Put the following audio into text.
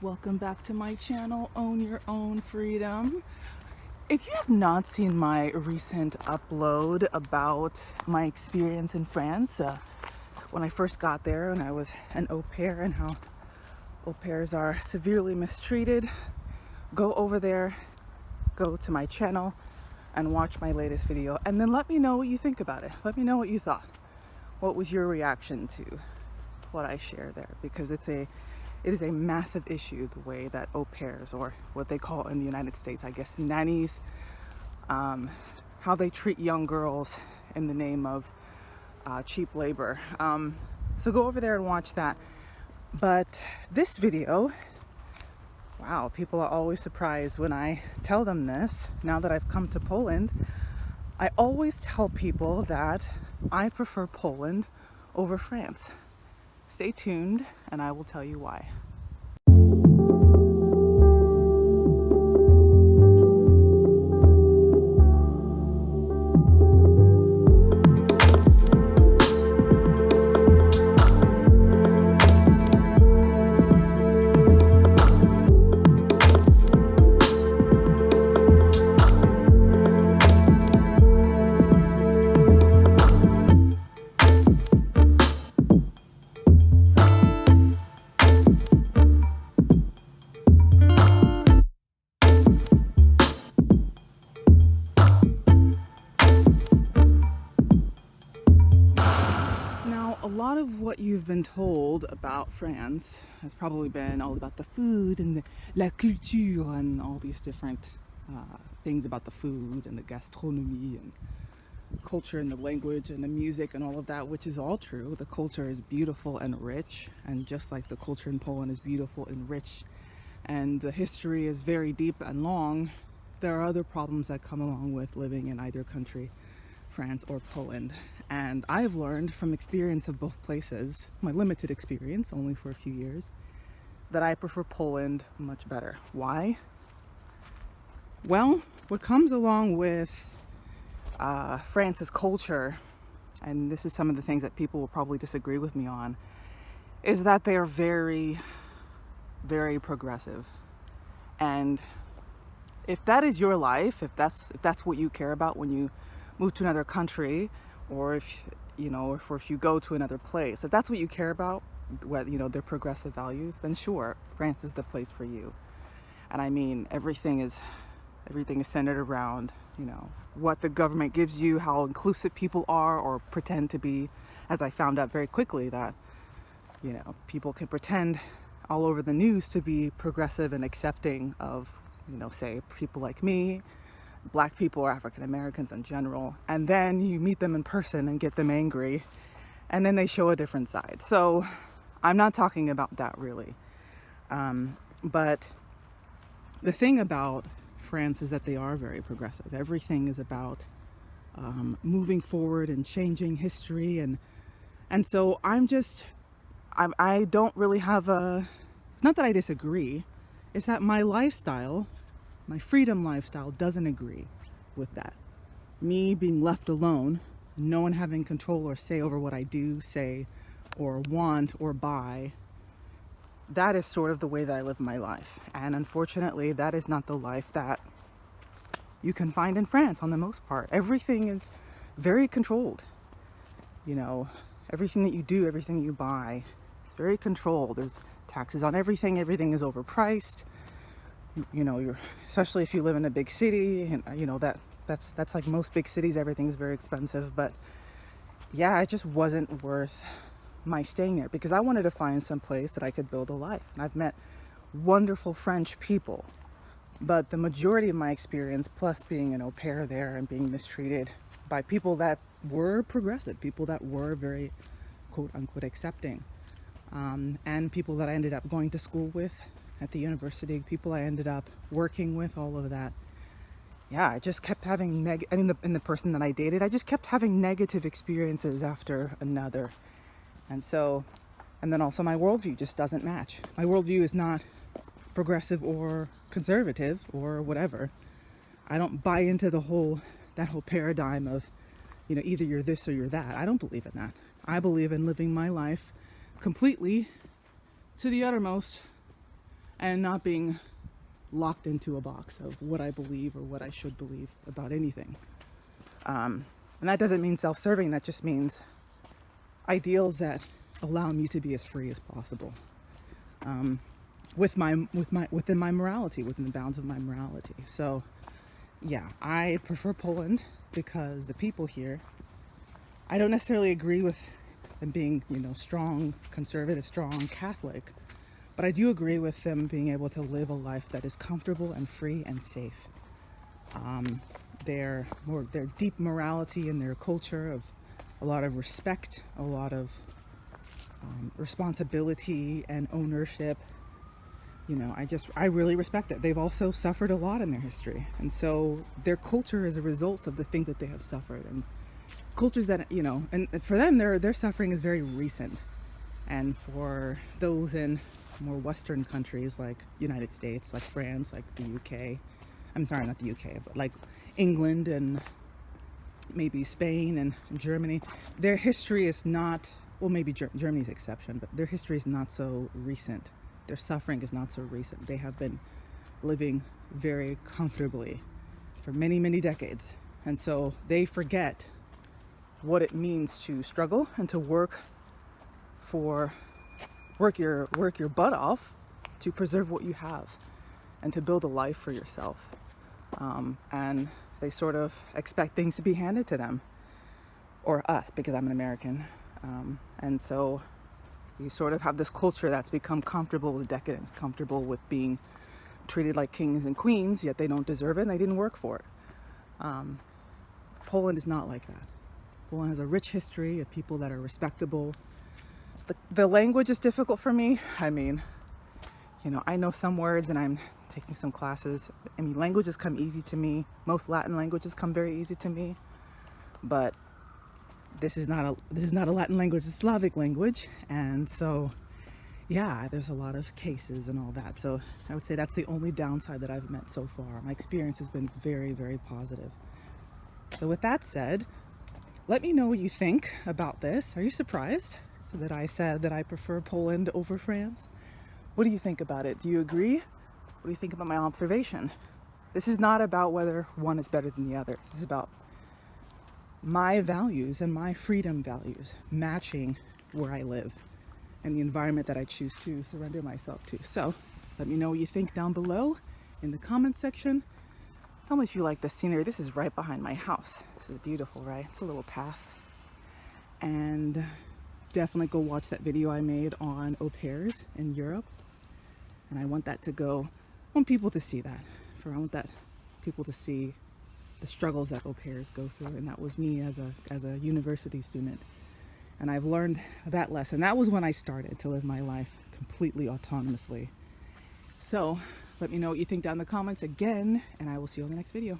Welcome back to my channel, Own Your Own Freedom. If you have not seen my recent upload about my experience in France, when I first got there and I was an au pair and how au pairs are severely mistreated, go over there, go to my channel and watch my latest video, and then let me know what you think about it. Let me know what you thought. What was your reaction to what I share there? Because it is a massive issue, the way that au pairs, or what they call in the United States, I guess, nannies, how they treat young girls in the name of cheap labor. So go over there and watch that. But this video, wow, people are always surprised when I tell them this. Now that I've come to Poland, I always tell people that I prefer Poland over France. Stay tuned and I will tell you why. A lot of what you've been told about France has probably been all about the food and the la culture and all these different things about the food and the gastronomie and culture and the language and the music and all of that, which is all true. The culture is beautiful and rich, and just like the culture in Poland is beautiful and rich, and the history is very deep and long, there are other problems that come along with living in either country, France or Poland. And I've learned from experience of both places, my limited experience, only for a few years, that I prefer Poland much better. Why? Well, what comes along with France's culture, and this is some of the things that people will probably disagree with me on, is that they are very, very progressive. And if that is your life, if that's what you care about when you move to another country, or if you go to another place, if that's what you care about, what, their progressive values, then sure, France is the place for you. And I mean, everything is centered around, what the government gives you, how inclusive people are or pretend to be, as I found out very quickly that, people can pretend all over the news to be progressive and accepting of, say, people like me, Black people or African Americans in general, and then you meet them in person and get them angry, and then they show a different side. So I'm not talking about that really. But the thing about France is that they are very progressive. Everything is about moving forward and changing history, and so I don't really have it's not that I disagree, it's that my lifestyle, my freedom lifestyle, doesn't agree with that. Me being left alone, no one having control or say over what I do, say, or want or buy, that is sort of the way that I live my life. And unfortunately, that is not the life that you can find in France on the most part. Everything is very controlled. Everything that you do, everything you buy, it's very controlled. There's taxes on everything. Everything is overpriced. You're, especially if you live in a big city, and that's like most big cities, everything's very expensive. But yeah, it just wasn't worth my staying there, because I wanted to find some place that I could build a life. And I've met wonderful French people, but the majority of my experience, plus being an au pair there and being mistreated by people that were progressive, people that were very quote unquote accepting, and people that I ended up going to school with at the university, people I ended up working with, all of that. Yeah, I just kept having the person that I dated, I just kept having negative experiences after another. And then also my worldview just doesn't match. My worldview is not progressive or conservative or whatever. I don't buy into that whole paradigm of, either you're this or you're that. I don't believe in that. I believe in living my life completely to the uttermost and not being locked into a box of what I believe or what I should believe about anything. And that doesn't mean self-serving. That just means ideals that allow me to be as free as possible, within my morality, within the bounds of my morality. So, yeah, I prefer Poland because the people here, I don't necessarily agree with them being, strong conservative, strong Catholic, but I do agree with them being able to live a life that is comfortable and free and safe. Their deep morality and their culture of a lot of respect, a lot of responsibility and ownership. I really respect it. They've also suffered a lot in their history, and so their culture is a result of the things that they have suffered, and cultures that and for them their suffering is very recent. And for those in more Western countries like United States, like France, like the UK, I'm sorry, not the UK, but like England and maybe Spain and Germany, their history is not, well, maybe Germany's exception, but their history is not so recent. Their suffering is not so recent. They have been living very comfortably for many, many decades. And so they forget what it means to struggle and to work your butt off to preserve what you have and to build a life for yourself. And they sort of expect things to be handed to them, or us, because I'm an American. And so you sort of have this culture that's become comfortable with decadence, comfortable with being treated like kings and queens, yet they don't deserve it and they didn't work for it. Poland is not like that. Poland has a rich history of people that are respectable. The language is difficult for me. I mean, I know some words and I'm taking some classes. I mean, languages come easy to me. Most Latin languages come very easy to me. But this is not a Latin language, it's a Slavic language. And so, yeah, there's a lot of cases and all that. So I would say that's the only downside that I've met so far. My experience has been very, very positive. So with that said, let me know what you think about this. Are you surprised that I said that I prefer Poland over France? What do you think about it? Do you agree? What do you think about my observation? This is not about whether one is better than the other. This is about my values and my freedom values matching where I live and the environment that I choose to surrender myself to. So let me know what you think down below in the comments section. Tell me if you like the scenery. This is right behind my house. This is beautiful, right? It's a little path. And definitely go watch that video I made on au pairs in Europe. And I want people to see that. I want people to see the struggles that au pairs go through. And that was me as a university student. And I've learned that lesson. That was when I started to live my life completely autonomously. So let me know what you think down in the comments again, and I will see you on the next video.